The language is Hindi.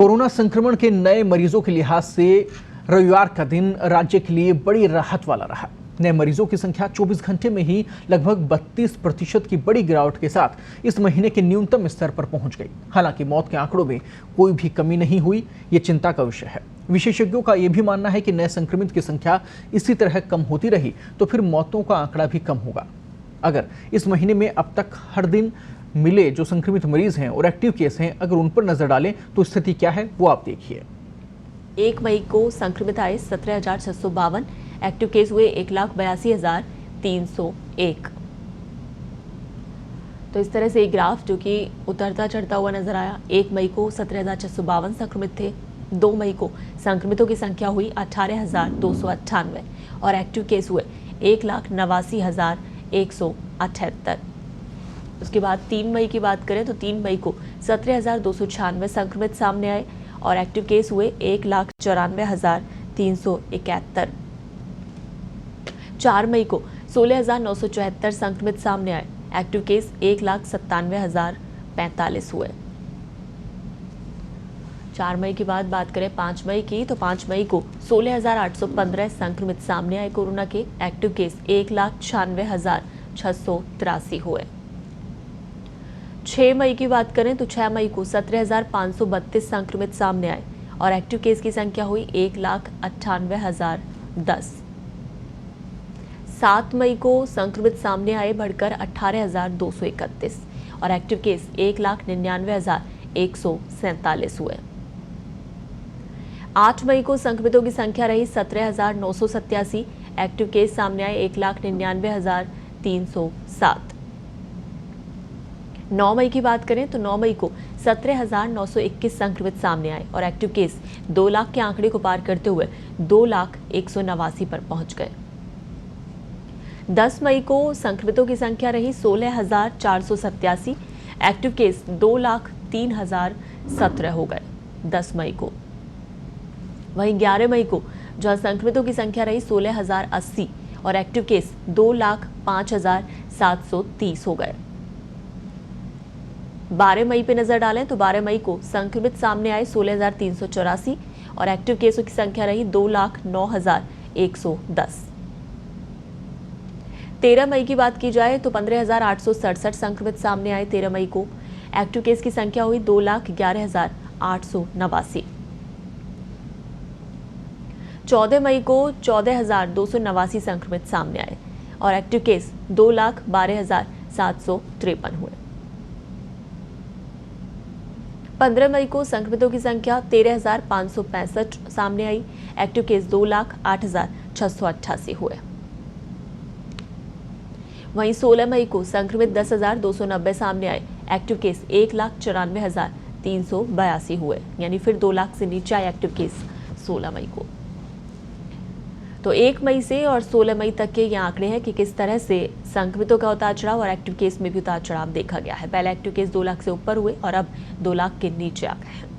कोरोना संक्रमण के नए मरीजों के लिहाज से रविवार का दिन राज्य के लिए बड़ी राहत वाला रहा। नए मरीजों की संख्या 24 घंटे में ही लगभग 32% की बड़ी गिरावट के साथ इस महीने के न्यूनतम स्तर पर पहुंच गई। हालांकि मौत के आंकड़ों में कोई भी कमी नहीं हुई, ये चिंता का विषय है। विशेषज्ञों का यह भी मानना है कि नए संक्रमित की संख्या इसी तरह कम होती रही तो फिर मौतों का आंकड़ा भी कम होगा। अगर इस महीने में अब तक हर दिन मिले जो संक्रमित मरीज हैं और एक्टिव केस हैं, अगर उन पर नजर डालें तो स्थिति क्या है वो आप देखिए। 1 मई को संक्रमित आए 17,652, एक्टिव केस हुए 1,82,301। तो इस तरह से एक ग्राफ जो कि उतरता चढ़ता हुआ नजर आया। 1 मई को 17,652 संक्रमित थे। 2 मई को संक्रमितों की संख्या हुई 18,298 और एक्टिव केस हुए 1,89,178। उसके बाद 3 मई की बात करें तो 3 मई को 17,296 संक्रमित सामने आए और एक्टिव केस हुए 1,94,371। 4 मई को 16,974 संक्रमित सामने आए, एक्टिव केस 1,97,045 हुए। 4 मई की बात करें 5 मई की तो 5 मई को 16,815 संक्रमित सामने आए कोरोना के, एक्टिव केस 1,96,683 हुए। 6 मई की बात करें तो 6 मई को 17,532 संक्रमित सामने आए और एक्टिव केस की संख्या हुई 1,98,010। 7 मई को संक्रमित सामने आए बढ़कर 18,231 और एक्टिव केस 1,99,147 हुए। 8 मई को संक्रमितों की संख्या रही 17,987, एक्टिव केस सामने आए 1,99,307। 9 मई की बात करें तो 9 मई को 17,921 संक्रमित सामने आए और एक्टिव केस 2 लाख के आंकड़े को पार करते हुए 2,189 पर पहुंच गए। 10 मई को संक्रमितों की संख्या रही 16,487, एक्टिव केस 2,03,017 हो गए 10 मई को। वहीं 11 मई को जहां संक्रमितों की संख्या रही 16,080 और एक्टिव केस 2,05,730 हो गए। 12 मई पे नजर डालें तो 12 मई को संक्रमित सामने आए 16,384 और एक्टिव केसों की संख्या रही 2,09,110। 13 मई की बात की जाए तो 15,867 संक्रमित सामने आए 13 मई को, एक्टिव केस की संख्या हुई 2,11,889। 14 मई को 14,289 संक्रमित सामने आए और एक्टिव केस 2,12,753 हुए। 15 मई को संक्रमितों की संख्या 13,565 सामने आई, एक्टिव केस 2,08,688 हुए। वहीं 16 मई को संक्रमित 10,290 सामने आए, एक्टिव केस 1,94,382 हुए, यानी फिर 2 लाख से नीचे आए एक्टिव केस 16 मई को। तो 1 मई से और 16 मई तक के ये आंकड़े हैं कि किस तरह से संक्रमितों का उतार चढ़ाव और एक्टिव केस में भी उतार चढ़ाव देखा गया है। पहले एक्टिव केस 2 लाख से ऊपर हुए और अब 2 लाख के नीचे आ गए हैं।